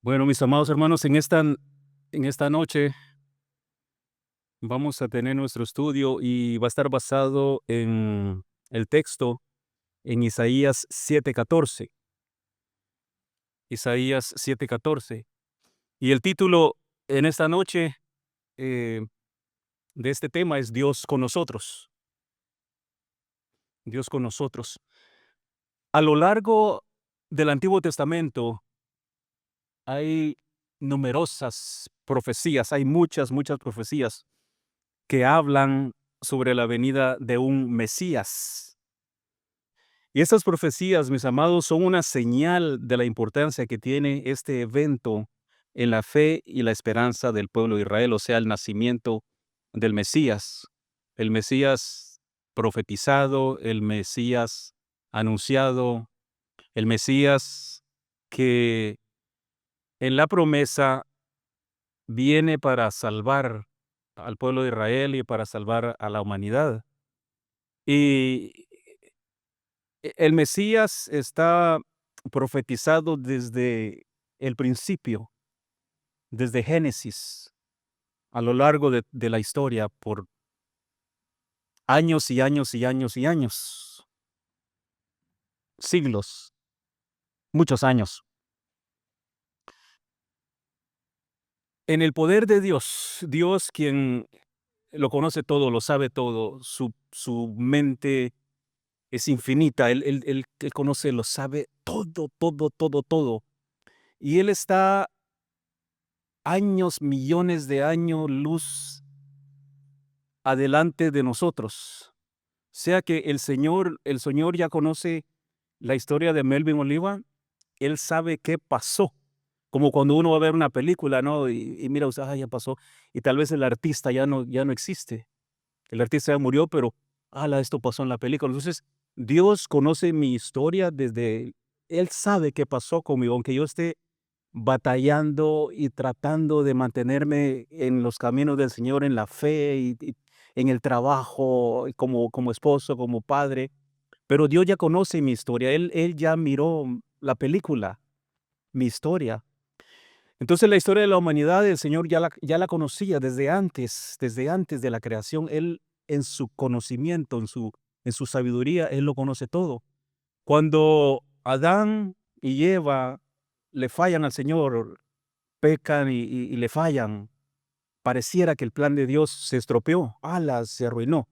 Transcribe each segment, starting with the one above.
Bueno, mis amados hermanos, en esta noche vamos a tener nuestro estudio y va a estar basado en el texto en Isaías 7:14. Isaías 7:14. Y el título en esta noche eh, de este tema es Dios con nosotros. Dios con nosotros. A lo largo del Antiguo Testamento hay numerosas profecías, hay muchas, muchas profecías que hablan sobre la venida de un Mesías. Y estas profecías, mis amados, son una señal de la importancia que tiene este evento en la fe y la esperanza del pueblo de Israel, o sea, el nacimiento del Mesías. El Mesías profetizado, el Mesías anunciado, el Mesías que en la promesa viene para salvar al pueblo de Israel y para salvar a la humanidad. Y el Mesías está profetizado desde el principio, desde Génesis, a lo largo de la historia, por años y años y años y años, siglos, muchos años. En el poder de Dios, Dios quien lo conoce todo, lo sabe todo, su mente es infinita, él conoce, lo sabe todo, todo, todo, todo. Y Él está años, millones de años luz adelante de nosotros. Sea que el Señor ya conoce la historia de Melvin Oliva, Él sabe qué pasó. Como cuando uno va a ver una película, ¿no? Y mira, usted, ya pasó. Y tal vez el artista ya no existe. El artista ya murió, pero, esto pasó en la película. Entonces, Dios conoce mi historia Él sabe qué pasó conmigo, aunque yo esté batallando y tratando de mantenerme en los caminos del Señor, en la fe y en el trabajo, y como esposo, como padre. Pero Dios ya conoce mi historia, Él ya miró la película, mi historia. Entonces, la historia de la humanidad, el Señor ya la conocía desde antes de la creación. Él, en su conocimiento, en su sabiduría, Él lo conoce todo. Cuando Adán y Eva le fallan al Señor, pecan y le fallan, pareciera que el plan de Dios se estropeó, se arruinó.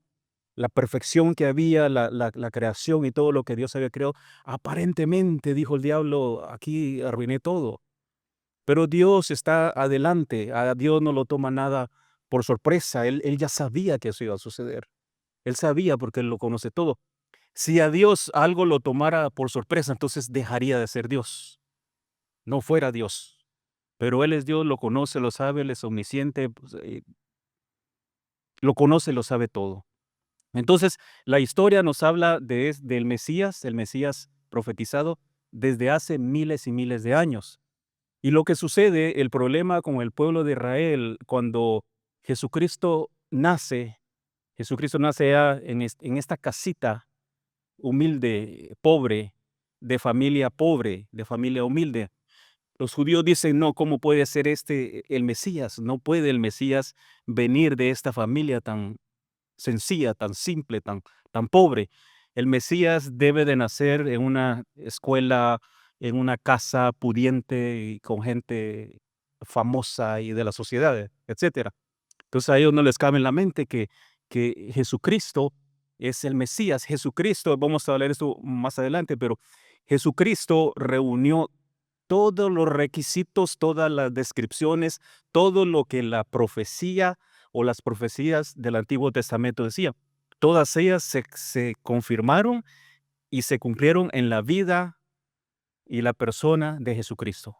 La perfección que había, la creación y todo lo que Dios había creado, aparentemente, dijo el diablo, aquí arruiné todo. Pero Dios está adelante, a Dios no lo toma nada por sorpresa, Él ya sabía que eso iba a suceder. Él sabía porque Él lo conoce todo. Si a Dios algo lo tomara por sorpresa, entonces dejaría de ser Dios, no fuera Dios. Pero Él es Dios, lo conoce, lo sabe, Él es omnisciente, pues, lo conoce, lo sabe todo. Entonces, la historia nos habla del Mesías, el Mesías profetizado desde hace miles y miles de años. Y lo que sucede, el problema con el pueblo de Israel, cuando Jesucristo nace, Jesucristo nace ya en esta casita humilde, pobre, de familia humilde. Los judíos dicen, no, ¿cómo puede ser el Mesías? No puede el Mesías venir de esta familia tan sencilla, tan simple, tan pobre. El Mesías debe de nacer en una escuela, en una casa pudiente y con gente famosa y de la sociedad, etcétera. Entonces a ellos no les cabe en la mente que Jesucristo es el Mesías. Jesucristo, vamos a hablar de esto más adelante, pero Jesucristo reunió todos los requisitos, todas las descripciones, todo lo que la profecía o las profecías del Antiguo Testamento decían. Todas ellas se confirmaron y se cumplieron en la vida y la persona de Jesucristo.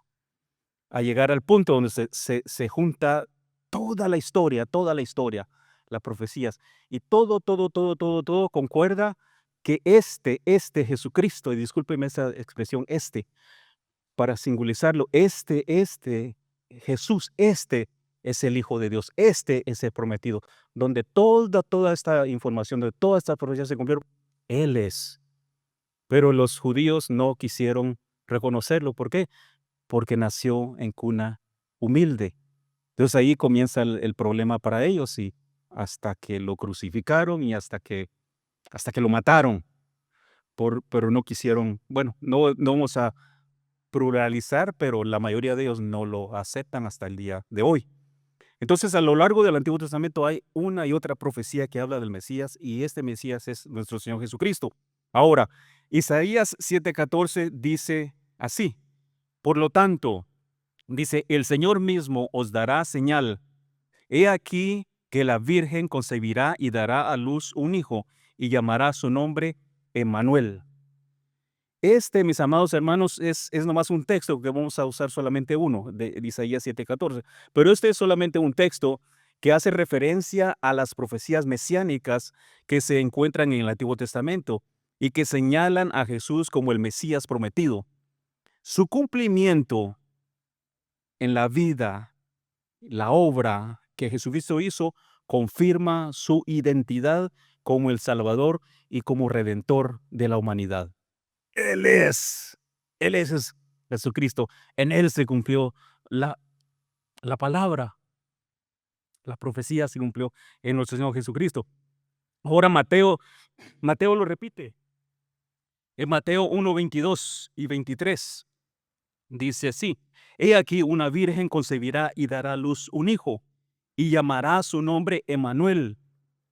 A llegar al punto donde se junta toda la historia, las profecías, y todo, todo, todo, todo, todo concuerda que este Jesucristo, y discúlpeme esa expresión, para singularizarlo, Jesús, es el Hijo de Dios, este es el prometido, donde toda esta información, donde todas estas profecías se cumplieron, Él es. Pero los judíos no quisieron reconocerlo. ¿Por qué? porque nació en cuna humilde. Entonces ahí comienza el problema para ellos y hasta que lo crucificaron y hasta que lo mataron, pero no quisieron, bueno, no vamos a pluralizar, pero la mayoría de ellos no lo aceptan hasta el día de hoy. Entonces, a lo largo del Antiguo Testamento hay una y otra profecía que habla del Mesías, y este Mesías es nuestro Señor Jesucristo. Ahora, Isaías 7:14 dice así: por lo tanto, dice, el Señor mismo os dará señal. He aquí que la Virgen concebirá y dará a luz un hijo, y llamará su nombre Emmanuel. Este, mis amados hermanos, es nomás un texto que vamos a usar solamente uno, de Isaías 7:14. Pero este es solamente un texto que hace referencia a las profecías mesiánicas que se encuentran en el Antiguo Testamento y que señalan a Jesús como el Mesías prometido. Su cumplimiento en la vida, la obra que Jesucristo hizo, confirma su identidad como el Salvador y como Redentor de la humanidad. Él es. Él es Jesucristo. En Él se cumplió la, la palabra, la profecía se cumplió en nuestro Señor Jesucristo. Ahora Mateo lo repite. En Mateo 1:22 y 23 dice así: He aquí una virgen concebirá y dará a luz un hijo, y llamará su nombre Emmanuel,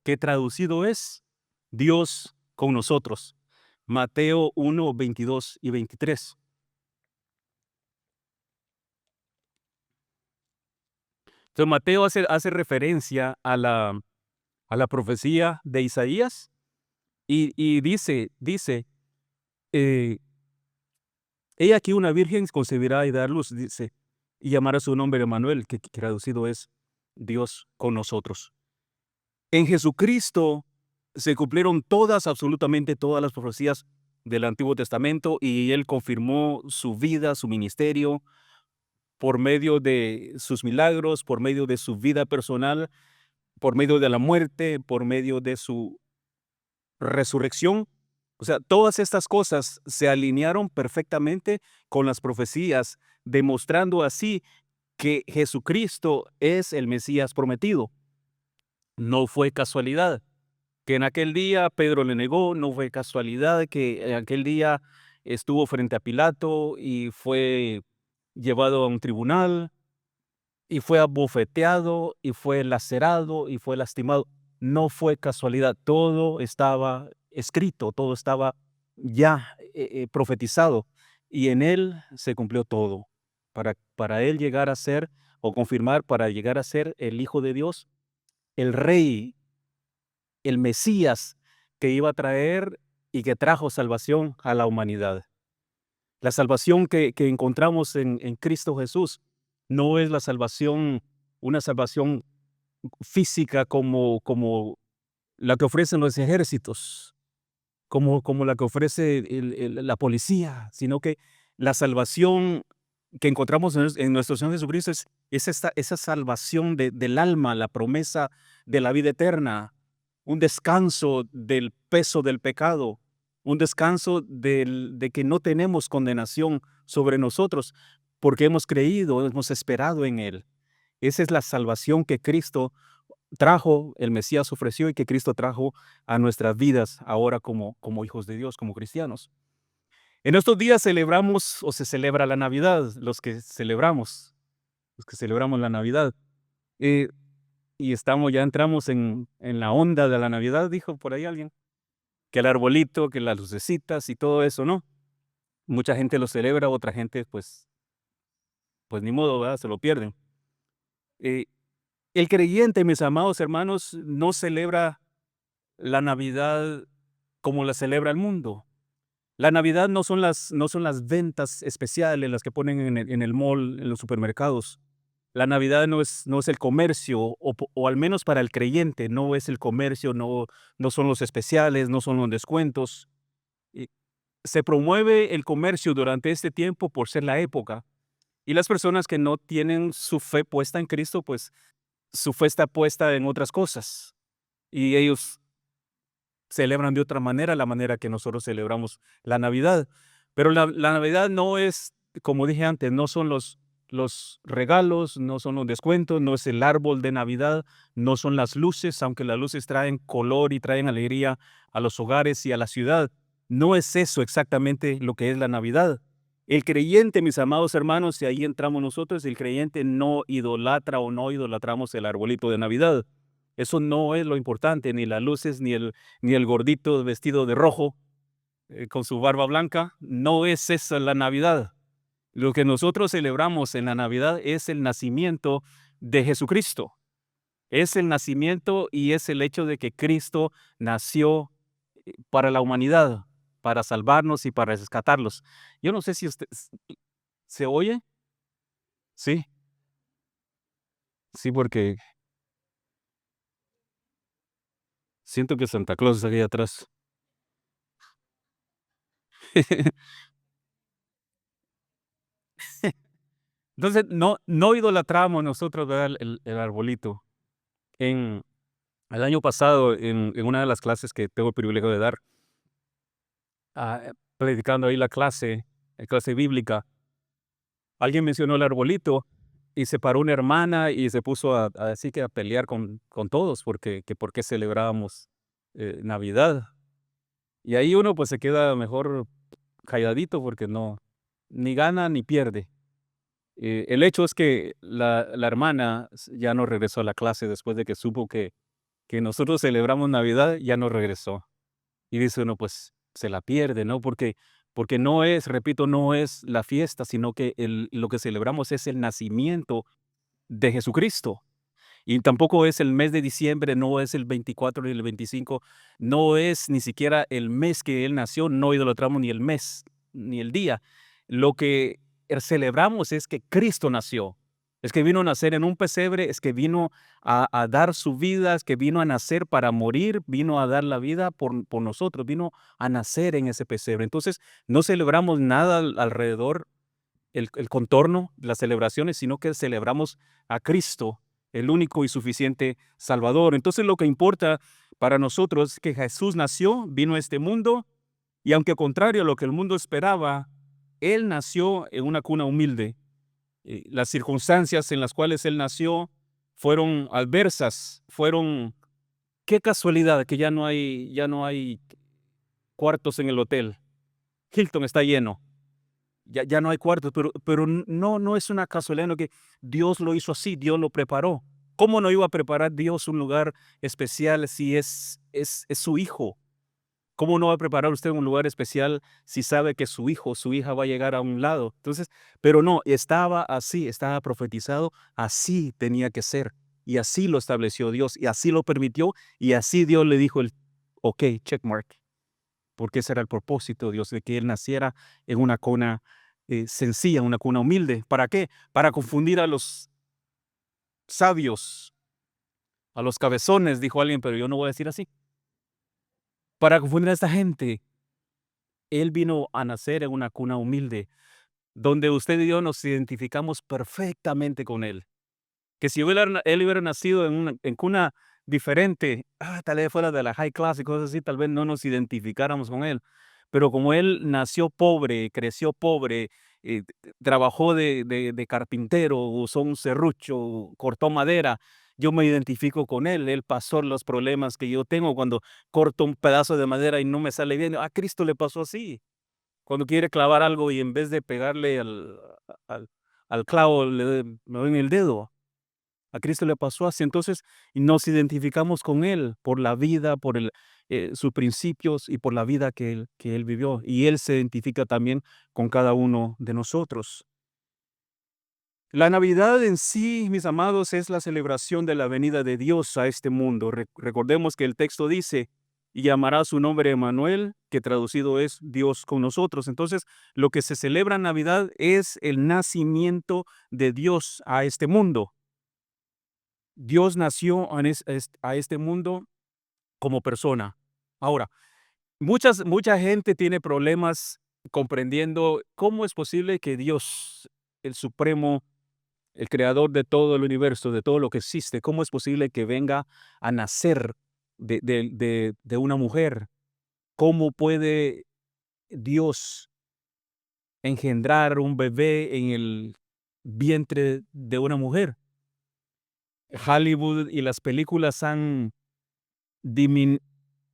que traducido es Dios con nosotros. Mateo 1:22 y 23. Entonces Mateo hace referencia a la profecía de Isaías y dice, eh, he aquí una virgen concebirá y dar luz, dice, y llamará su nombre Emmanuel, que traducido es Dios con nosotros. En Jesucristo se cumplieron todas, absolutamente todas las profecías del Antiguo Testamento, y Él confirmó su vida, su ministerio, por medio de sus milagros, por medio de su vida personal, por medio de la muerte, por medio de su resurrección. O sea, todas estas cosas se alinearon perfectamente con las profecías, demostrando así que Jesucristo es el Mesías prometido. No fue casualidad que en aquel día Pedro le negó, no fue casualidad que en aquel día estuvo frente a Pilato y fue llevado a un tribunal y fue abofeteado y fue lacerado y fue lastimado. No fue casualidad, todo estaba escrito, todo estaba ya profetizado, y en él se cumplió todo. Para él llegar a ser, o confirmar, para llegar a ser el Hijo de Dios, el Rey, el Mesías que iba a traer y que trajo salvación a la humanidad. La salvación que encontramos en Cristo Jesús no es la salvación, una salvación física como la que ofrecen los ejércitos, como la que ofrece la policía, sino que la salvación que encontramos en nuestro Señor Jesucristo es esa salvación del alma, la promesa de la vida eterna, un descanso del peso del pecado, un descanso de que no tenemos condenación sobre nosotros porque hemos creído, hemos esperado en Él. Esa es la salvación que Cristo trajo, el Mesías ofreció, y que Cristo trajo a nuestras vidas ahora como hijos de Dios, como cristianos. En estos días celebramos, o se celebra la Navidad, los que celebramos la Navidad. Eh, y ya entramos en la onda de la Navidad, dijo por ahí alguien, que el arbolito, que las lucecitas y todo eso, ¿no? Mucha gente lo celebra, otra gente pues ni modo, ¿verdad? Se lo pierden. Eh, el creyente, mis amados hermanos, no celebra la Navidad como la celebra el mundo. La Navidad no son las ventas especiales, las que ponen en el mall, en los supermercados. La Navidad no es el comercio, o al menos para el creyente, no es el comercio, no son los especiales, no son los descuentos. Y se promueve el comercio durante este tiempo por ser la época. Y las personas que no tienen su fe puesta en Cristo, pues su fe está puesta en otras cosas. Y ellos celebran de otra manera, la manera que nosotros celebramos la Navidad. Pero la Navidad no es como dije antes, no son los regalos, no son los descuentos, no es el árbol de Navidad, no son las luces, aunque las luces traen color y traen alegría a los hogares y a la ciudad. No es eso exactamente lo que es la Navidad. El creyente, mis amados hermanos, y ahí entramos nosotros, el creyente no idolatra o no idolatramos el arbolito de Navidad. Eso no es lo importante, ni las luces, ni el gordito vestido de rojo, con su barba blanca. No es esa la Navidad. Lo que nosotros celebramos en la Navidad es el nacimiento de Jesucristo. Es el nacimiento y es el hecho de que Cristo nació para la humanidad, para salvarnos y para rescatarlos. Yo no sé si usted ¿se oye? Sí, sí, porque siento que Santa Claus está aquí atrás. Entonces, no idolatramos nosotros, ¿verdad? El arbolito. En el año pasado, en una de las clases que tengo el privilegio de dar, predicando ahí la clase bíblica, alguien mencionó el arbolito y se paró una hermana y se puso a decir que a pelear con todos porque que por qué celebrábamos Navidad. Y ahí uno pues se queda mejor calladito porque no, ni gana ni pierde. El hecho es que la hermana ya no regresó a la clase después de que supo que nosotros celebramos Navidad, ya no regresó. Y dice uno, pues se la pierde, ¿no? Porque no es, repito, no es la fiesta, sino que lo que celebramos es el nacimiento de Jesucristo. Y tampoco es el mes de diciembre, no es el 24 ni el 25, no es ni siquiera el mes que Él nació, no idolatramos ni el mes, ni el día. Lo que celebramos es que Cristo nació, es que vino a nacer en un pesebre, es que vino a dar su vida, es que vino a nacer para morir, vino a dar la vida por nosotros, vino a nacer en ese pesebre. Entonces, no celebramos nada alrededor el contorno, las celebraciones, sino que celebramos a Cristo, el único y suficiente Salvador. Entonces lo que importa para nosotros es que Jesús nació, vino a este mundo, y aunque contrario a lo que el mundo esperaba, Él nació en una cuna humilde. Las circunstancias en las cuales Él nació fueron adversas, fueron, qué casualidad que ya no hay cuartos en el hotel. Hilton está lleno. Ya no hay cuartos, pero no es una casualidad, no, que Dios lo hizo así, Dios lo preparó. ¿Cómo no iba a preparar Dios un lugar especial si es su hijo? ¿Cómo no va a preparar usted un lugar especial si sabe que su hijo, su hija va a llegar a un lado? Entonces, pero no, estaba así, estaba profetizado, así tenía que ser. Y así lo estableció Dios, y así lo permitió, y así Dios le dijo ok, checkmark, porque ese era el propósito de Dios, de que Él naciera en una cuna sencilla, una cuna humilde. ¿Para qué? Para confundir a los sabios, a los cabezones, dijo alguien, pero yo no voy a decir así. Para confundir a esta gente, Él vino a nacer en una cuna humilde, donde usted y yo nos identificamos perfectamente con Él. Que si él hubiera nacido en cuna diferente, tal vez fuera de la high class y cosas así, tal vez no nos identificáramos con él. Pero como él nació pobre, creció pobre, trabajó de carpintero, usó un serrucho, cortó madera, yo me identifico con él. Él pasó los problemas que yo tengo cuando corto un pedazo de madera y no me sale bien. A Cristo le pasó así. Cuando quiere clavar algo y en vez de pegarle al clavo, me doy en el dedo. A Cristo le pasó así. Entonces, nos identificamos con Él por la vida, por sus principios y por la vida que él vivió. Y Él se identifica también con cada uno de nosotros. La Navidad en sí, mis amados, es la celebración de la venida de Dios a este mundo. Recordemos que el texto dice, y llamará su nombre Emmanuel, que traducido es Dios con nosotros. Entonces, lo que se celebra en Navidad es el nacimiento de Dios a este mundo. Dios nació a este mundo como persona. Ahora, mucha gente tiene problemas comprendiendo cómo es posible que Dios, el Supremo, el creador de todo el universo, de todo lo que existe, cómo es posible que venga a nacer de una mujer. ¿Cómo puede Dios engendrar un bebé en el vientre de una mujer. Hollywood y las películas han dimin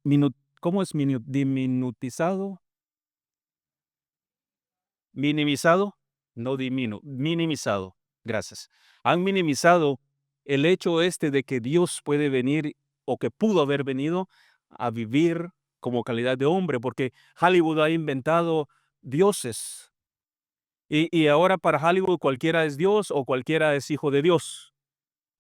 minu ¿cómo es diminutizado? Minimizado, no minimizado, gracias. Han minimizado el hecho de que Dios puede venir, o que pudo haber venido a vivir como calidad de hombre, porque Hollywood ha inventado dioses, y ahora para Hollywood cualquiera es Dios o cualquiera es hijo de Dios.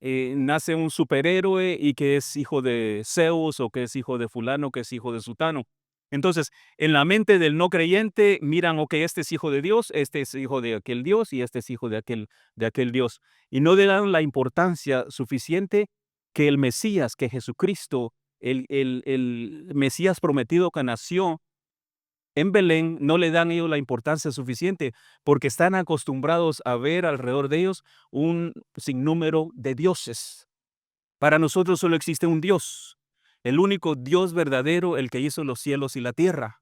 Nace un superhéroe y que es hijo de Zeus, o que es hijo de fulano, que es hijo de sutano. Entonces, en la mente del no creyente miran, ok, este es hijo de Dios, este es hijo de aquel Dios y este es hijo de aquel Dios. Y no le dan la importancia suficiente que el Mesías, que Jesucristo, el Mesías prometido que nació en Belén, no le dan ellos la importancia suficiente, porque están acostumbrados a ver alrededor de ellos un sinnúmero de dioses. Para nosotros solo existe un Dios, el único Dios verdadero, el que hizo los cielos y la tierra,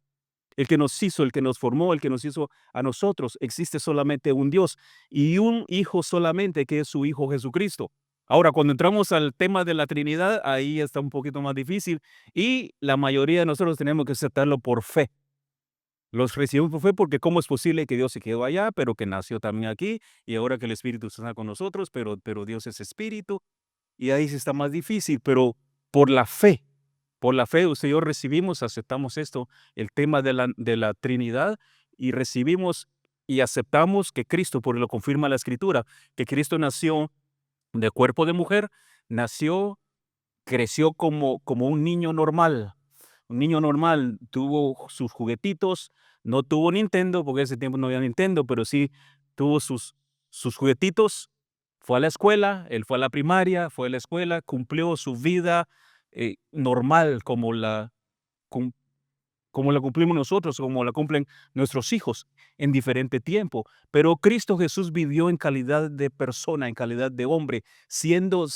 el que nos hizo, el que nos formó, el que nos hizo a nosotros. Existe solamente un Dios y un Hijo solamente, que es su Hijo Jesucristo. Ahora, cuando entramos al tema de la Trinidad, ahí está un poquito más difícil, y la mayoría de nosotros tenemos que aceptarlo por fe. Los recibimos por fe, porque ¿cómo es posible que Dios se quedó allá, pero que nació también aquí, y ahora que el Espíritu está con nosotros, pero Dios es Espíritu? Y ahí sí está más difícil, pero por la fe, usted y yo recibimos, aceptamos esto, el tema de la Trinidad, y recibimos y aceptamos que Cristo, porque lo confirma la Escritura, que Cristo nació de cuerpo de mujer, nació, creció como un niño normal. Un niño normal, tuvo sus juguetitos, no tuvo Nintendo, porque en ese tiempo no había Nintendo, pero sí tuvo sus juguetitos. Fue a la escuela, él fue a la primaria, fue a la escuela, cumplió su vida normal, cum- como la cumplimos nosotros, como la cumplen nuestros hijos en diferente tiempo. Pero Cristo Jesús vivió en calidad de persona, en calidad de hombre, siendo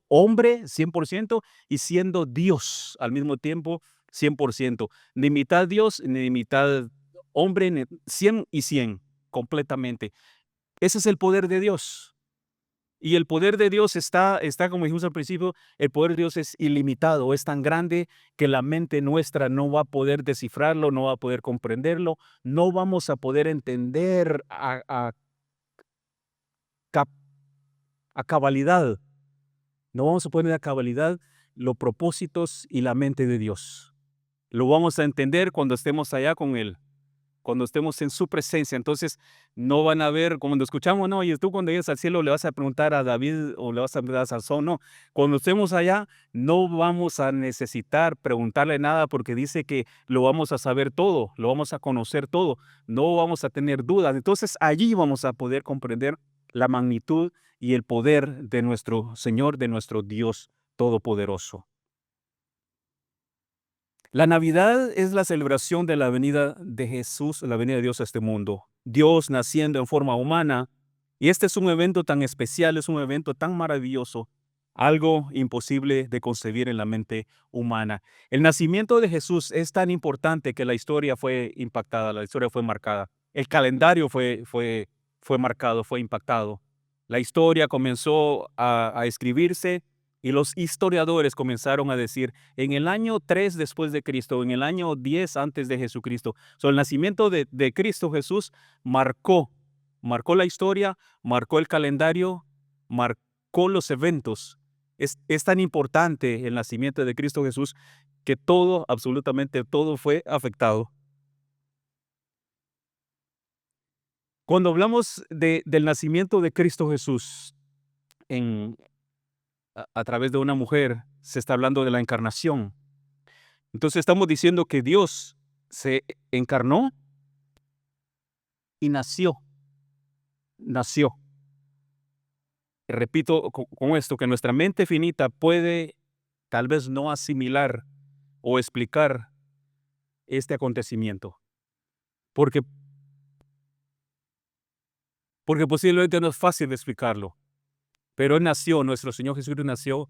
hombre 100% y siendo Dios al mismo tiempo 100%. Ni mitad Dios, ni mitad hombre, 100 y 100 completamente. Ese es el poder de Dios. Y el poder de Dios está, como dijimos al principio, el poder de Dios es ilimitado, es tan grande que la mente nuestra no va a poder descifrarlo, no va a poder comprenderlo, no vamos a poder entender cap- a cabalidad, no vamos a poner a cabalidad los propósitos y la mente de Dios. Lo vamos a entender cuando estemos allá con Él, cuando estemos en su presencia. Entonces no van a ver, cuando escuchamos, no, y tú cuando llegues al cielo le vas a preguntar a David o le vas a preguntar a Sansón, no. Cuando estemos allá no vamos a necesitar preguntarle nada, porque dice que lo vamos a saber todo, lo vamos a conocer todo, no vamos a tener dudas. Entonces allí vamos a poder comprender la magnitud y el poder de nuestro Señor, de nuestro Dios Todopoderoso. La Navidad es la celebración de la venida de Jesús, la venida de Dios a este mundo. Dios naciendo en forma humana. Y este es un evento tan especial, es un evento tan maravilloso, algo imposible de concebir en la mente humana. El nacimiento de Jesús es tan importante que la historia fue impactada, la historia fue marcada. El calendario fue marcado, fue impactado. La historia comenzó a escribirse, y los historiadores comenzaron a decir, en el año 3 después de Cristo, en el año 10 antes de Jesucristo. El nacimiento de Cristo Jesús marcó la historia, marcó el calendario, marcó los eventos. Es tan importante el nacimiento de Cristo Jesús que todo, absolutamente todo, fue afectado. Cuando hablamos del nacimiento de Cristo Jesús en, a través de una mujer, se está hablando de la encarnación. Entonces estamos diciendo que Dios se encarnó y nació. Repito con esto, que nuestra mente finita puede tal vez no asimilar o explicar este acontecimiento, porque, porque posiblemente no es fácil de explicarlo, pero Él nació, nuestro Señor Jesucristo nació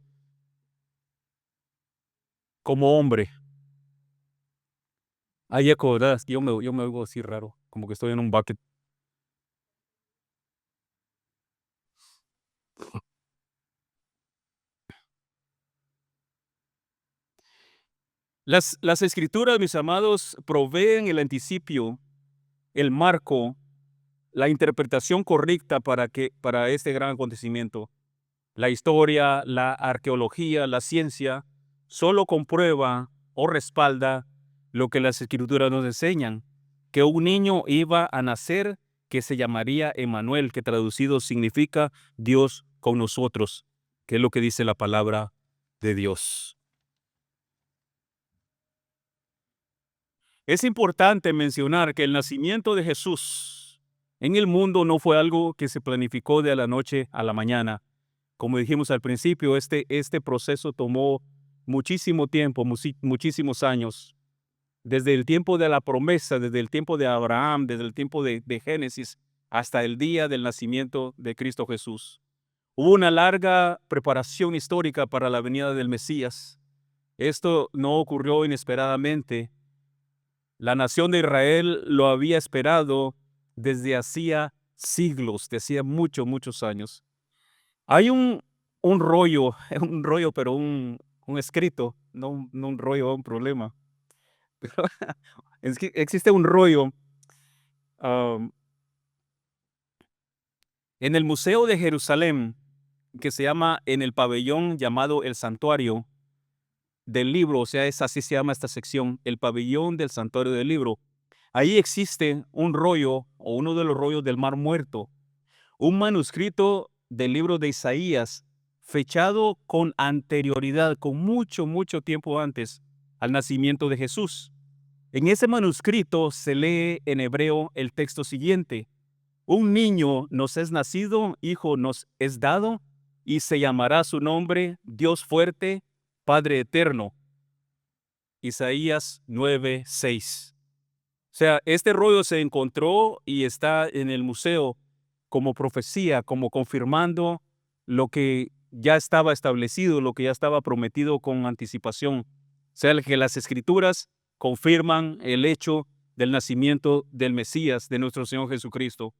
como hombre. Hay eco, ¿verdad? Es que yo me oigo así raro. como que estoy en un bucket. Las escrituras, mis amados, proveen el anticipio, el marco, la interpretación correcta para este gran acontecimiento. La historia, la arqueología, la ciencia, solo comprueba o respalda lo que las escrituras nos enseñan, que un niño iba a nacer que se llamaría Emmanuel, que traducido significa Dios con nosotros, que es lo que dice la palabra de Dios. Es importante mencionar que el nacimiento de Jesús en el mundo no fue algo que se planificó de la noche a la mañana. Como dijimos al principio, este proceso tomó muchísimo tiempo, muchísimos años. Desde el tiempo de la promesa, desde el tiempo de Abraham, desde el tiempo de Génesis, hasta el día del nacimiento de Cristo Jesús. Hubo una larga preparación histórica para la venida del Mesías. Esto no ocurrió inesperadamente. La nación de Israel lo había esperado desde hacía siglos, desde hacía muchos años. Hay un rollo, pero un escrito, no un rollo, un problema. Pero es que existe un rollo am, en el Museo de Jerusalén que se llama, en el pabellón llamado el Santuario del Libro, o sea, así se llama esta sección, el pabellón del Santuario del Libro. Ahí existe un rollo, o uno de los rollos del Mar Muerto, un manuscrito del libro de Isaías, fechado con anterioridad, con mucho tiempo antes al nacimiento de Jesús. En ese manuscrito se lee en hebreo el texto siguiente: un niño nos es nacido, hijo nos es dado, y se llamará su nombre Dios fuerte, Padre eterno. Isaías 9:6. O sea, este rollo se encontró y está en el museo como profecía, como confirmando lo que ya estaba establecido, lo que ya estaba prometido con anticipación. O sea, que las escrituras confirman el hecho del nacimiento del Mesías, de nuestro Señor Jesucristo.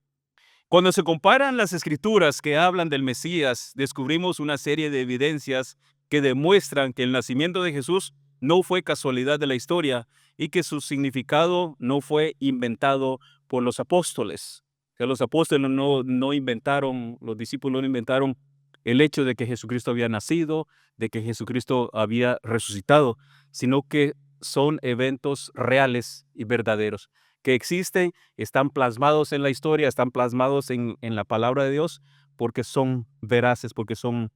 Cuando se comparan las escrituras que hablan del Mesías, descubrimos una serie de evidencias que demuestran que el nacimiento de Jesús no fue casualidad de la historia y que su significado no fue inventado por los apóstoles. Que los apóstoles no inventaron, los discípulos no inventaron el hecho de que Jesucristo había nacido, de que Jesucristo había resucitado, sino que son eventos reales y verdaderos, que existen, están plasmados en la historia, están plasmados en la palabra de Dios, porque son veraces, porque son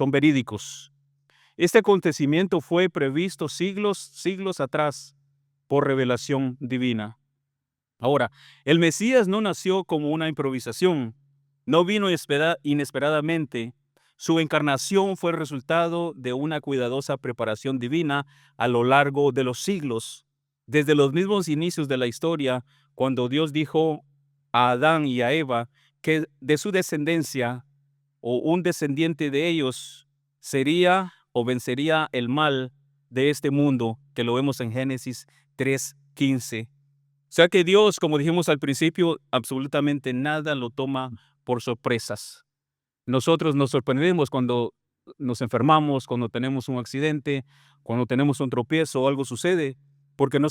verídicos. Este acontecimiento fue previsto siglos atrás por revelación divina. Ahora, el Mesías no nació como una improvisación, no vino inesperadamente. Su encarnación fue el resultado de una cuidadosa preparación divina a lo largo de los siglos. Desde los mismos inicios de la historia, cuando Dios dijo a Adán y a Eva que de su descendencia o un descendiente de ellos sería o vencería el mal de este mundo, que lo vemos en Génesis 3:15. O sea que Dios, como dijimos al principio, absolutamente nada lo toma por sorpresas. Nosotros nos sorprendemos cuando nos enfermamos, cuando tenemos un accidente, cuando tenemos un tropiezo o algo sucede, porque no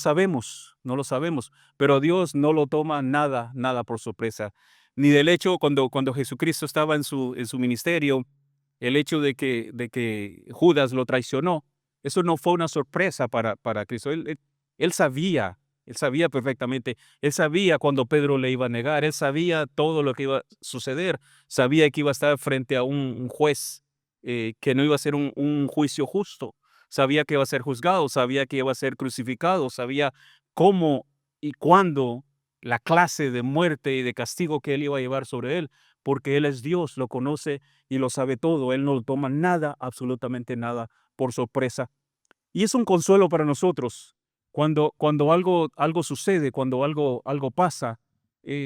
lo sabemos, pero Dios no lo toma nada por sorpresa. Ni del hecho cuando Jesucristo estaba en su ministerio, el hecho de que Judas lo traicionó, eso no fue una sorpresa para Cristo. Él sabía, él sabía perfectamente, él sabía cuando Pedro le iba a negar, él sabía todo lo que iba a suceder, sabía que iba a estar frente a un juez, que no iba a ser un juicio justo, sabía que iba a ser juzgado, sabía que iba a ser crucificado, sabía cómo y cuándo, la clase de muerte y de castigo que él iba a llevar sobre él, porque él es Dios, lo conoce y lo sabe todo. Él no toma nada, absolutamente nada, por sorpresa. Y es un consuelo para nosotros cuando algo sucede, cuando algo pasa.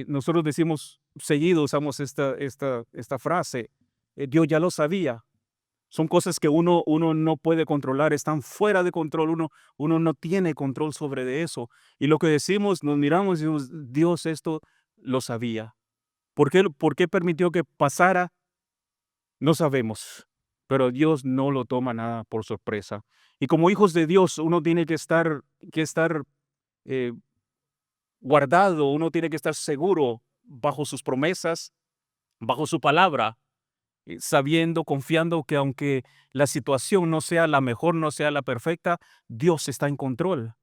Nosotros decimos seguido, usamos esta frase: Dios ya lo sabía. Son cosas que uno no puede controlar, están fuera de control, uno no tiene control sobre de eso. Y lo que decimos, nos miramos y decimos: "Dios esto lo sabía". ¿Por qué permitió que pasara? No sabemos, pero Dios no lo toma nada por sorpresa. Y como hijos de Dios, uno tiene que estar, eh, guardado, uno tiene que estar seguro bajo sus promesas, bajo su palabra, sabiendo, confiando que aunque la situación no sea la mejor, no sea la perfecta, Dios está en control.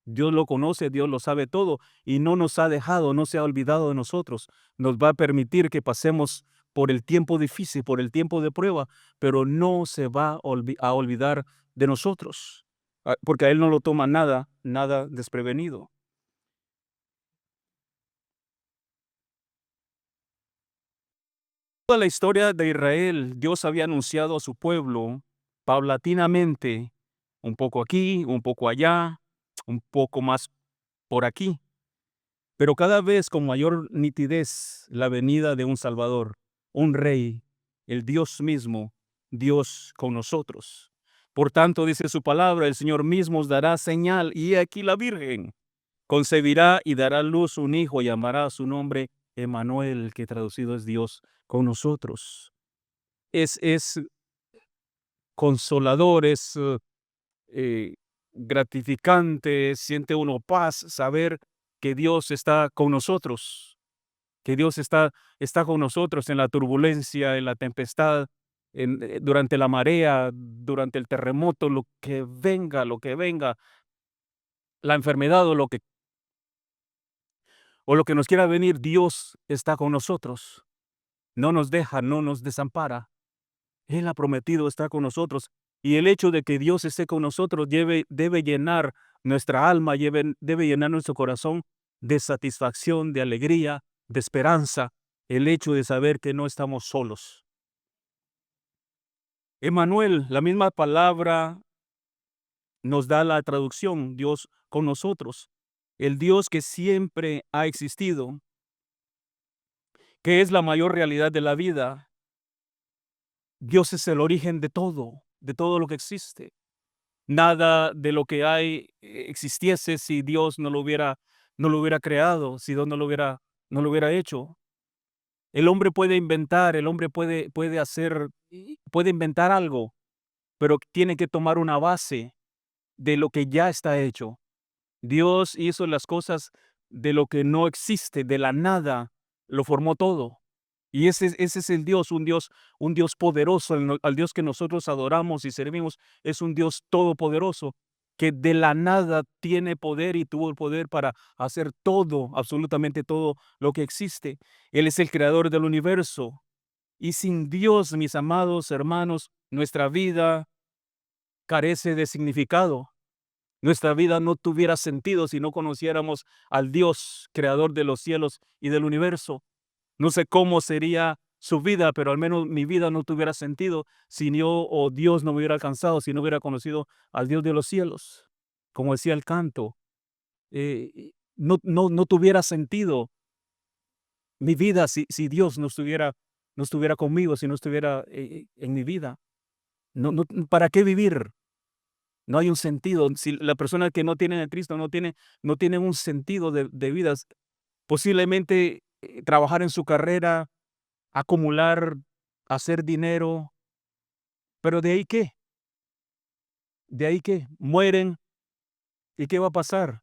Dios lo conoce, Dios lo sabe todo y no nos ha dejado, no se ha olvidado de nosotros. Nos va a permitir que pasemos por el tiempo difícil, por el tiempo de prueba, pero no se va a olvidar de nosotros, porque a Él no lo toma nada, nada desprevenido. Toda la historia de Israel, Dios había anunciado a su pueblo paulatinamente, un poco aquí, un poco allá, un poco más por aquí, pero cada vez con mayor nitidez la venida de un Salvador, un Rey, el Dios mismo, Dios con nosotros. Por tanto, dice su palabra, el Señor mismo os dará señal, y he aquí la Virgen concebirá y dará a luz un hijo, y llamará a su nombre Emmanuel, que traducido es Dios con nosotros. Es consolador, es gratificante, siente uno paz saber que Dios está con nosotros, que Dios está con nosotros en la turbulencia, en la tempestad, durante la marea, durante el terremoto, lo que venga, la enfermedad o lo que nos quiera venir, Dios está con nosotros. No nos deja, no nos desampara. Él ha prometido estar con nosotros. Y el hecho de que Dios esté con nosotros debe llenar nuestra alma, debe llenar nuestro corazón de satisfacción, de alegría, de esperanza. El hecho de saber que no estamos solos. Emmanuel, la misma palabra nos da la traducción, Dios con nosotros. El Dios que siempre ha existido, que es la mayor realidad de la vida. Dios es el origen de todo lo que existe. Nada de lo que hay existiese si Dios no lo hubiera creado, si Dios no lo hubiera hecho. El hombre puede inventar, el hombre puede hacer, puede inventar algo, pero tiene que tomar una base de lo que ya está hecho. Dios hizo las cosas de lo que no existe, de la nada, lo formó todo. Y ese es el Dios, un Dios poderoso, al Dios que nosotros adoramos y servimos, es un Dios todopoderoso, que de la nada tiene poder y tuvo el poder para hacer todo, absolutamente todo lo que existe. Él es el creador del universo. Y sin Dios, mis amados hermanos, nuestra vida carece de significado. Nuestra vida no tuviera sentido si no conociéramos al Dios, creador de los cielos y del universo. No sé cómo sería su vida, pero al menos mi vida no tuviera sentido si yo o Dios no me hubiera alcanzado, si no hubiera conocido al Dios de los cielos. Como decía el canto, no tuviera sentido mi vida si Dios no estuviera conmigo, si no estuviera en mi vida. ¿Para qué vivir? No hay un sentido. Si la persona que no tiene a Cristo no tiene un sentido de vida, posiblemente trabajar en su carrera, acumular, hacer dinero, pero ¿de ahí qué? ¿De ahí qué? Mueren, ¿y qué va a pasar?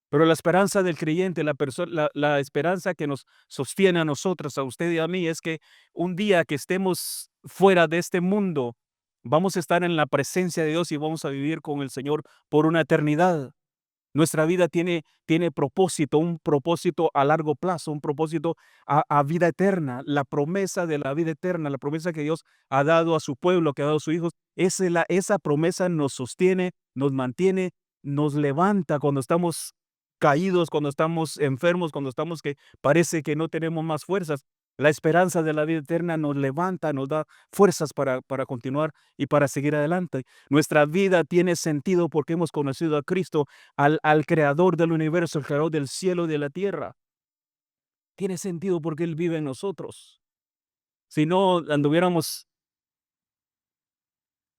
Pero la esperanza del creyente, la esperanza que nos sostiene a nosotros, a usted y a mí, es que un día que estemos fuera de este mundo, vamos a estar en la presencia de Dios y vamos a vivir con el Señor por una eternidad. Nuestra vida tiene propósito, un propósito a largo plazo, un propósito a vida eterna. La promesa de la vida eterna, la promesa que Dios ha dado a su pueblo, que ha dado a sus hijos, esa promesa nos sostiene, nos mantiene, nos levanta cuando estamos caídos, cuando estamos enfermos, cuando estamos que parece que no tenemos más fuerzas. La esperanza de la vida eterna nos levanta, nos da fuerzas para continuar y para seguir adelante. Nuestra vida tiene sentido porque hemos conocido a Cristo, al creador del universo, el creador del cielo y de la tierra. Tiene sentido porque Él vive en nosotros. Si no, anduviéramos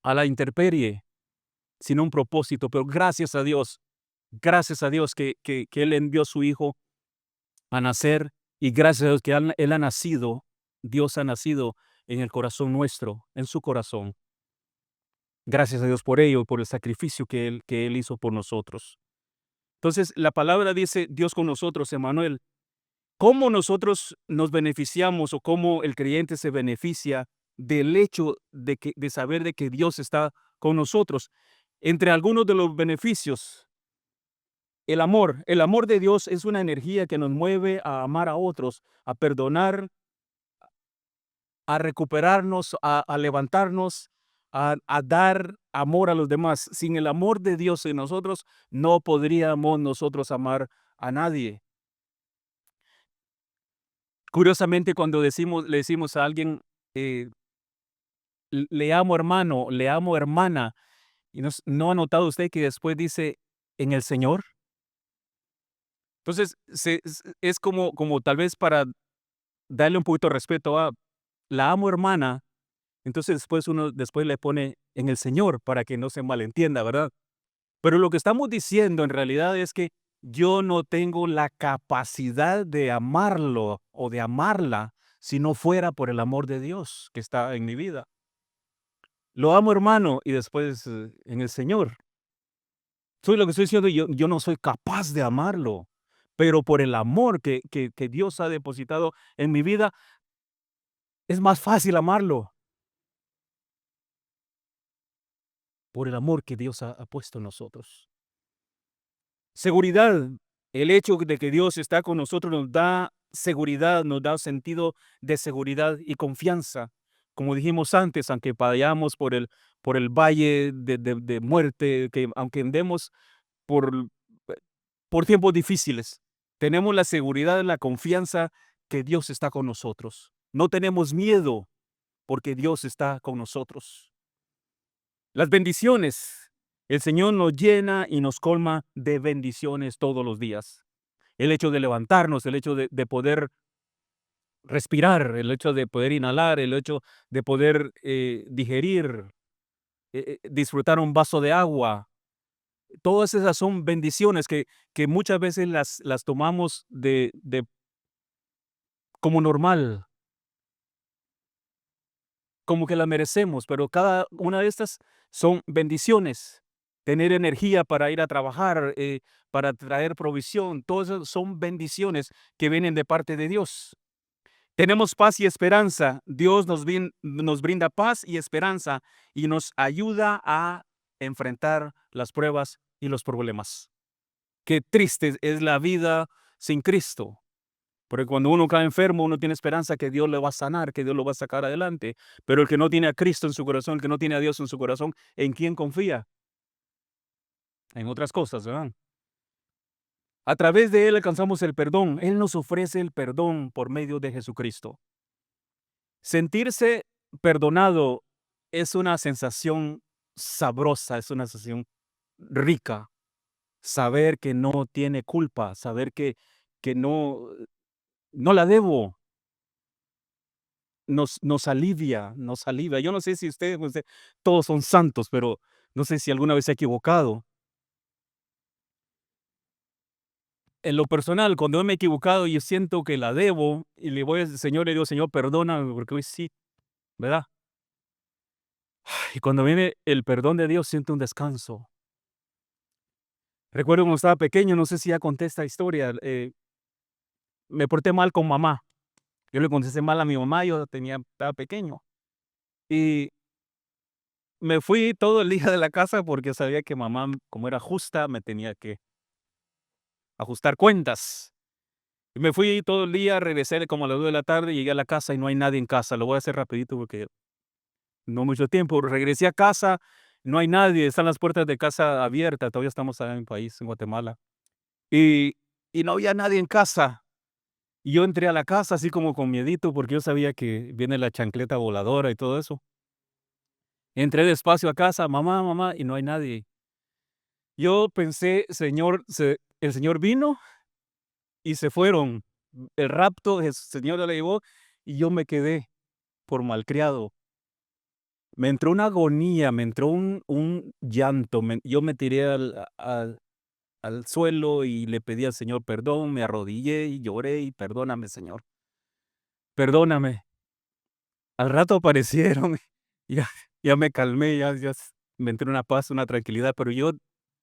a la intemperie, sin un propósito, pero gracias a Dios que Él envió a su Hijo a nacer y gracias a Dios que Él ha nacido, Dios ha nacido en el corazón nuestro, en su corazón. Gracias a Dios por ello y por el sacrificio que él hizo por nosotros. Entonces, la palabra dice, Dios con nosotros, Emmanuel. ¿Cómo nosotros nos beneficiamos o cómo el creyente se beneficia del hecho de saber de que Dios está con nosotros? Entre algunos de los beneficios, el amor de Dios es una energía que nos mueve a amar a otros, a perdonar, a recuperarnos, a levantarnos, a dar amor a los demás. Sin el amor de Dios en nosotros, no podríamos nosotros amar a nadie. Curiosamente, cuando le decimos a alguien, le amo hermano, le amo hermana, y ¿no ha notado usted que después dice en el Señor? Entonces, es como tal vez para darle un poquito de respeto a la amo hermana, entonces después uno después le pone en el Señor para que no se malentienda, ¿verdad? Pero lo que estamos diciendo en realidad es que yo no tengo la capacidad de amarlo o de amarla si no fuera por el amor de Dios que está en mi vida. Lo amo, hermano, y después en el Señor. Soy lo que estoy diciendo, yo no soy capaz de amarlo, pero por el amor que Dios ha depositado en mi vida, es más fácil amarlo, por el amor que Dios ha puesto en nosotros. Seguridad. El hecho de que Dios está con nosotros nos da seguridad, nos da sentido de seguridad y confianza. Como dijimos antes, aunque vayamos por el valle de muerte, que aunque andemos por, por tiempos difíciles, tenemos la seguridad y la confianza que Dios está con nosotros. No tenemos miedo porque Dios está con nosotros. Las bendiciones. El Señor nos llena y nos colma de bendiciones todos los días. El hecho de levantarnos, el hecho de poder respirar, el hecho de poder inhalar, el hecho de poder digerir, disfrutar un vaso de agua. Todas esas son bendiciones que muchas veces las tomamos como normal, como que la merecemos, pero cada una de estas son bendiciones. Tener energía para ir a trabajar, para traer provisión, todas esas son bendiciones que vienen de parte de Dios. Tenemos paz y esperanza. Dios nos brinda paz y esperanza y nos ayuda a enfrentar las pruebas y los problemas. Qué triste es la vida sin Cristo. Porque cuando uno cae enfermo, uno tiene esperanza que Dios le va a sanar, que Dios lo va a sacar adelante. Pero el que no tiene a Cristo en su corazón, el que no tiene a Dios en su corazón, ¿en quién confía? En otras cosas, ¿verdad? A través de Él alcanzamos el perdón. Él nos ofrece el perdón por medio de Jesucristo. Sentirse perdonado es una sensación sabrosa, es una sensación rica. Saber que no tiene culpa, saber que no la debo, nos alivia, nos alivia. Yo no sé si usted, todos son santos, pero no sé si alguna vez se ha equivocado. En lo personal, cuando yo me he equivocado, yo siento que la debo y le voy al Señor, le digo: "Señor, perdóname, porque hoy sí", ¿verdad? Y cuando viene el perdón de Dios, siento un descanso. Recuerdo cuando estaba pequeño, no sé si ya conté esta historia, me porté mal con mamá. Yo le contesté mal a mi mamá, estaba pequeño. Y me fui todo el día de la casa porque sabía que mamá, como era justa, me tenía que ajustar cuentas. Y me fui todo el día, regresé como a las 2 de la tarde, llegué a la casa y no hay nadie en casa. Lo voy a hacer rapidito porque no mucho tiempo. Regresé a casa, no hay nadie, están las puertas de casa abiertas, todavía estamos allá en mi país, en Guatemala. Y, y no había nadie en casa. Y yo entré a la casa así como con miedito porque yo sabía que viene la chancleta voladora y todo eso. Entré despacio a casa, mamá, mamá, y no hay nadie. Yo pensé, el Señor vino y se fueron. El rapto, el Señor la llevó y yo me quedé por malcriado. Me entró una agonía, me entró un llanto, yo me tiré al suelo y le pedí al Señor perdón, me arrodillé y lloré y perdóname, Señor, perdóname. Al rato aparecieron, ya ya me calmé, me entró una paz, una tranquilidad, pero yo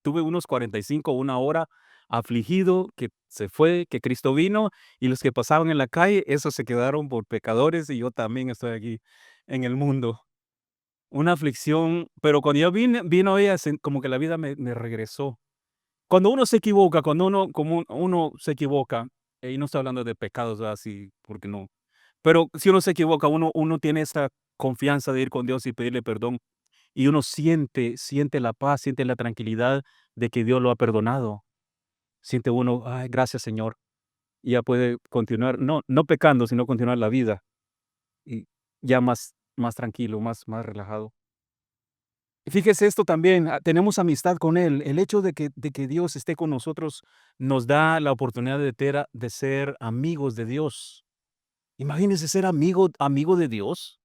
tuve unos 45, una hora afligido, que se fue, que Cristo vino, y los que pasaban en la calle, esos se quedaron por pecadores, y yo también estoy aquí en el mundo. Una aflicción, pero cuando yo vino ella, como que la vida me regresó. Cuando uno se equivoca, cuando uno se equivoca, y no estoy hablando de pecados así, porque no. Pero si uno se equivoca, uno tiene esta confianza de ir con Dios y pedirle perdón, y uno siente la paz, siente la tranquilidad de que Dios lo ha perdonado. Siente uno: "Ay, gracias, Señor", y ya puede continuar, no pecando, sino continuar la vida, y ya más tranquilo, más relajado. Fíjese esto también, tenemos amistad con Él. El hecho de que Dios esté con nosotros nos da la oportunidad de ser amigos de Dios. Imagínese ser amigo de Dios.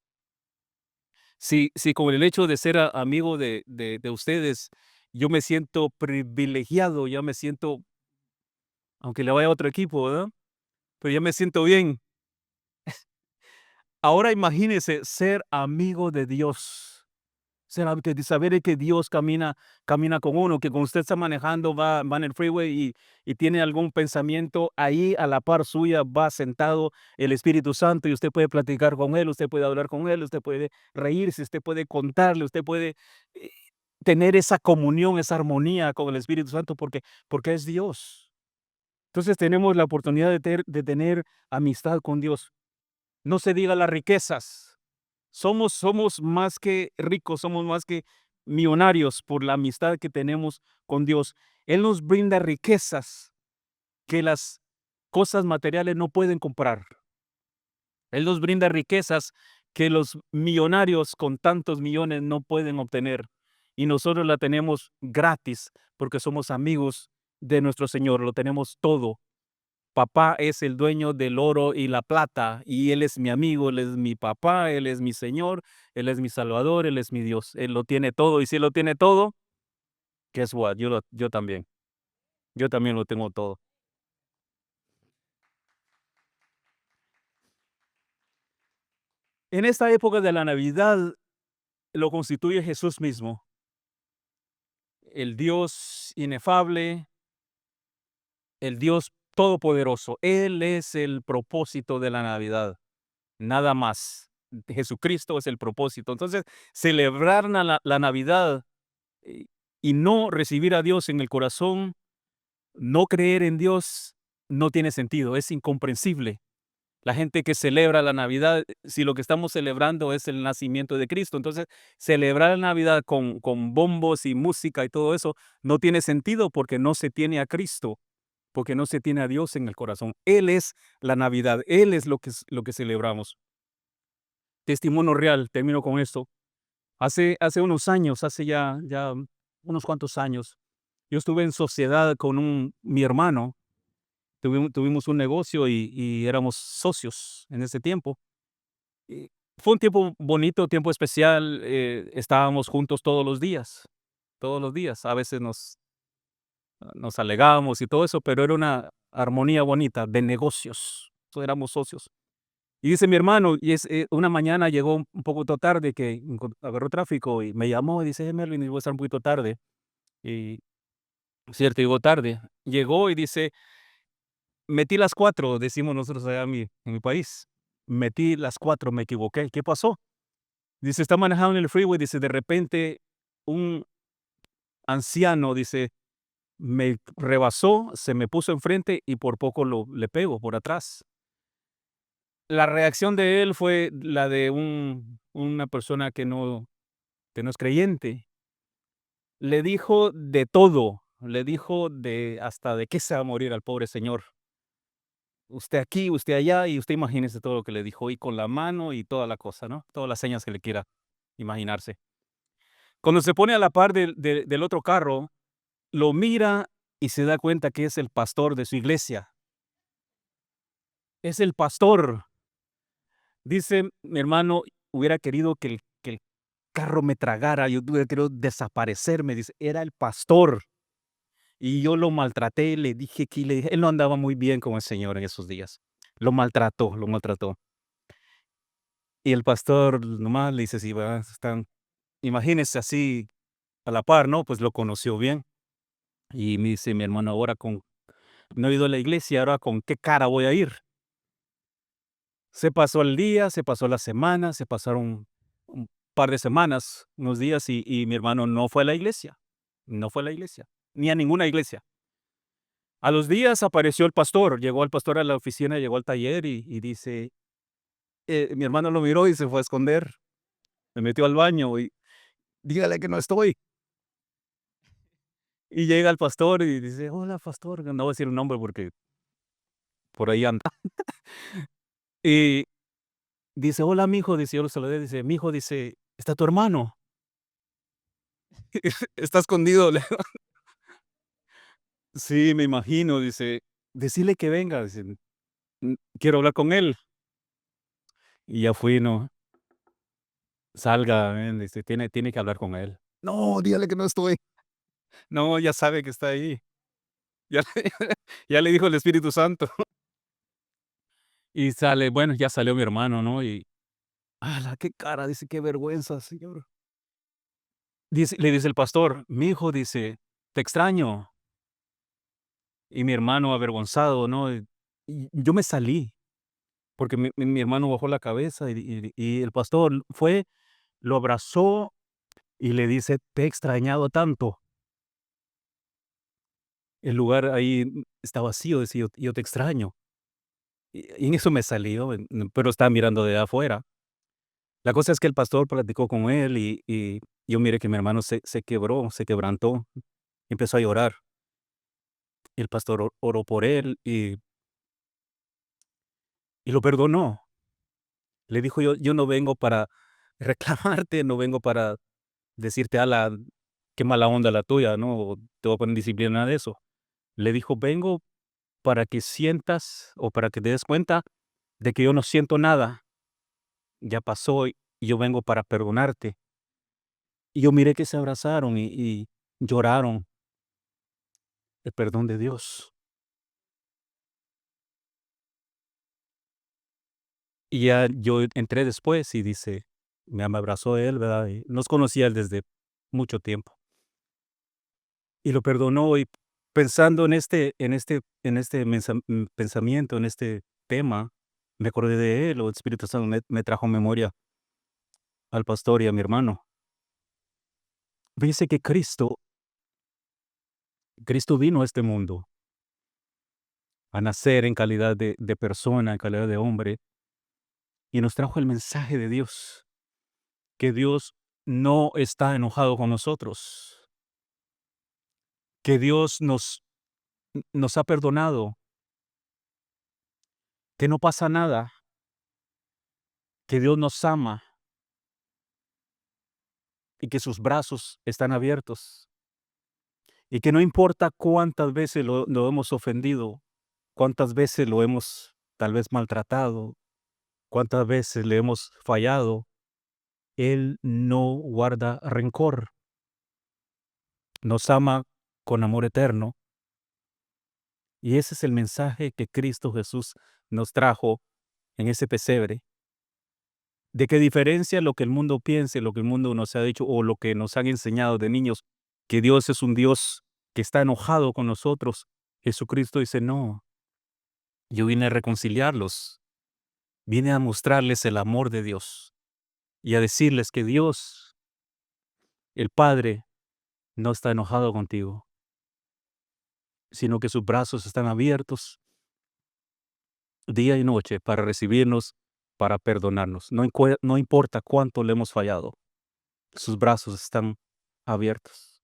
Si con el hecho de ser amigo de ustedes, yo me siento privilegiado, ya me siento, aunque le vaya a otro equipo, ¿verdad? Pero ya me siento bien. Ahora imagínese ser amigo de Dios. Saber que Dios camina con uno, que cuando usted está manejando, va en el freeway y tiene algún pensamiento, ahí a la par suya va sentado el Espíritu Santo y usted puede platicar con Él, usted puede hablar con Él, usted puede reírse, usted puede contarle, usted puede eh, tener esa comunión, esa armonía con el Espíritu Santo porque es Dios. Entonces tenemos la oportunidad de tener amistad con Dios. No se diga las riquezas. Somos más que ricos, somos más que millonarios por la amistad que tenemos con Dios. Él nos brinda riquezas que las cosas materiales no pueden comprar. Él nos brinda riquezas que los millonarios con tantos millones no pueden obtener. Y nosotros la tenemos gratis porque somos amigos de nuestro Señor, lo tenemos todo. Papá es el dueño del oro y la plata, y Él es mi amigo, Él es mi papá, Él es mi Señor, Él es mi Salvador, Él es mi Dios. Él lo tiene todo, y si Él lo tiene todo, guess what? Yo también lo tengo todo. En esta época de la Navidad lo constituye Jesús mismo, el Dios inefable, el Dios todopoderoso. Él es el propósito de la Navidad, nada más. Jesucristo es el propósito. Entonces, celebrar la Navidad y y no recibir a Dios en el corazón, no creer en Dios, no tiene sentido, es incomprensible. La gente que celebra la Navidad, si lo que estamos celebrando es el nacimiento de Cristo, entonces celebrar la Navidad con bombos y música y todo eso no tiene sentido porque no se tiene a Cristo, porque no se tiene a Dios en el corazón. Él es la Navidad, Él es lo que celebramos. Testimonio real, termino con esto. Hace unos años, hace ya unos cuantos años, yo estuve en sociedad con mi hermano, tuvimos un negocio y éramos socios en ese tiempo. Y fue un tiempo bonito, tiempo especial, estábamos juntos todos los días. A veces nos alegábamos y todo eso, pero era una armonía bonita de negocios. Éramos socios. Y dice mi hermano, una mañana llegó un poquito tarde, que agarró tráfico y me llamó y dice: Merlin, voy a estar un poquito tarde. Y cierto, llegó tarde. Llegó y dice: metí las 4, decimos nosotros allá en mi país. Metí las 4, me equivoqué. ¿Qué pasó? Dice: está manejando en el freeway, dice, de repente un anciano, dice, me rebasó, se me puso enfrente y por poco le pego por atrás. La reacción de él fue la de una persona que no es creyente. Le dijo de todo, le dijo hasta de qué se va a morir al pobre señor. Usted aquí, usted allá, y usted imagínese todo lo que le dijo, y con la mano y toda la cosa, ¿no? Todas las señas que le quiera imaginarse. Cuando se pone a la par del otro carro, lo mira y se da cuenta que es el pastor de su iglesia. Es el pastor. Dice mi hermano, hubiera querido que el carro me tragara, yo tuve que desaparecerme, dice, era el pastor. Y yo lo maltraté, le dije que le dije, él no andaba muy bien con el Señor en esos días. Lo maltrató, lo maltrató. Y el pastor nomás le dice: "Sí, va, están", imagínese así a la par, ¿no? Pues lo conoció bien. Y me dice mi hermano: "Ahora con no he ido a la iglesia, ahora con qué cara voy a ir". Se pasó el día, se pasó la semana, se pasaron un par de semanas, unos días, y mi hermano no fue a la iglesia, no fue a la iglesia, ni a ninguna iglesia. A los días apareció el pastor, llegó el pastor a la oficina, llegó al taller y dice, mi hermano lo miró y se fue a esconder, se metió al baño y: "Dígale que no estoy". Y llega el pastor y dice: "Hola, pastor", no voy a decir el nombre porque por ahí anda. Y dice: "Hola, mijo", dice, yo lo saludé, dice: "Mijo", dice, "¿está tu hermano?". "Está escondido", le digo. "Sí, me imagino", dice, "decile que venga", dice, "quiero hablar con él". Y ya fui, ¿no? "Salga, ven", dice, "tiene que hablar con él". "No, dígale que no estoy". "No, ya sabe que está ahí". Ya le ya le dijo el Espíritu Santo. Y sale, bueno, ya salió mi hermano, ¿no? Y, ¡hala, qué cara! Dice: "Qué vergüenza, señor". Le dice el pastor: "Mi hijo", dice, "te extraño". Y mi hermano avergonzado, ¿no? Y yo me salí, porque mi hermano bajó la cabeza y el pastor fue, lo abrazó y le dice: "Te he extrañado tanto. El lugar ahí está vacío", decía, "yo te extraño". Y en eso me salí, ¿no? Pero estaba mirando de afuera. La cosa es que el pastor platicó con él y yo miré que mi hermano se quebró, se quebrantó, empezó a llorar. Y el pastor oró por él y lo perdonó. Le dijo: "Yo no vengo para reclamarte, no vengo para decirte: la qué mala onda la tuya, ¿no? O te voy a poner en disciplina", nada de eso. Le dijo: "Vengo para que sientas o para que te des cuenta de que yo no siento nada, ya pasó y yo vengo para perdonarte". Y yo miré que se abrazaron y lloraron el perdón de Dios. Y ya yo entré después y dice, me abrazó él, ¿verdad? Y nos conocía él desde mucho tiempo. Y lo perdonó y pensando en este pensamiento, en este tema, me acordé de él, o el Espíritu Santo me trajo memoria al pastor y a mi hermano. Dice que Cristo vino a este mundo a nacer en calidad de persona, en calidad de hombre, y nos trajo el mensaje de Dios, que Dios no está enojado con nosotros, que Dios nos ha perdonado, que no pasa nada, que Dios nos ama y que sus brazos están abiertos, y que no importa cuántas veces lo hemos ofendido, cuántas veces lo hemos tal vez maltratado, cuántas veces le hemos fallado, Él no guarda rencor, nos ama con amor eterno, y ese es el mensaje que Cristo Jesús nos trajo en ese pesebre. ¿De qué diferencia lo que el mundo piense, lo que el mundo nos ha dicho o lo que nos han enseñado de niños, que Dios es un Dios que está enojado con nosotros? Jesucristo dice: "No, yo vine a reconciliarlos, vine a mostrarles el amor de Dios y a decirles que Dios, el Padre, no está enojado contigo, sino que sus brazos están abiertos día y noche para recibirnos, para perdonarnos. No importa cuánto le hemos fallado, sus brazos están abiertos".